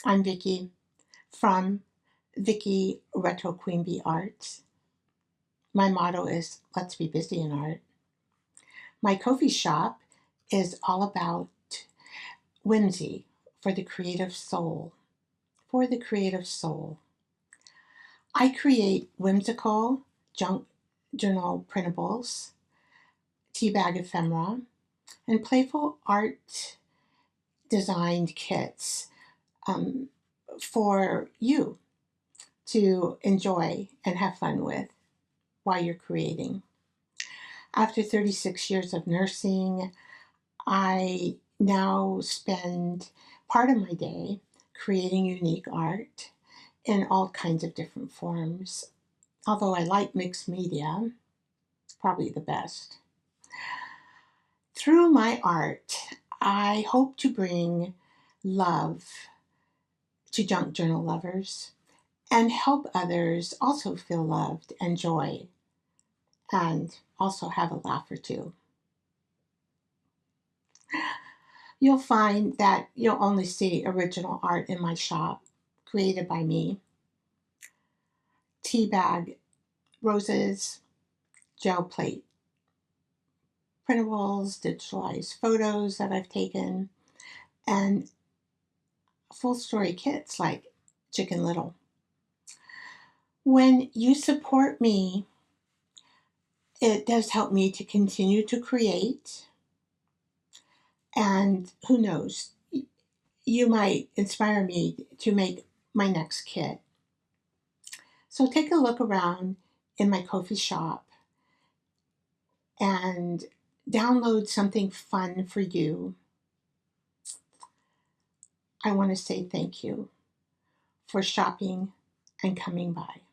I'm Vicki from Vicki Retro Queen Bee Arts. My motto is let's be busy in art. My coffee shop is all about whimsy for the creative soul. For the creative soul. I create whimsical junk journal printables, Teabag ephemera, and playful art designed kits for you to enjoy and have fun with while you're creating. After 36 years of nursing, I now spend part of my day creating unique art in all kinds of different forms. Although I like mixed media, probably the best. Through my art, I hope to bring love to junk journal lovers and help others also feel loved and joy and also have a laugh or two. You'll find that you'll only see original art in my shop, created by me. Teabag roses, gel plate printables, digitalized photos that I've taken, and full story kits like Chicken Little. When you support me, it does help me to continue to create, and who knows, you might inspire me to make my next kit. So take a look around in my coffee shop and download something fun for you. I want to say thank you for shopping and coming by.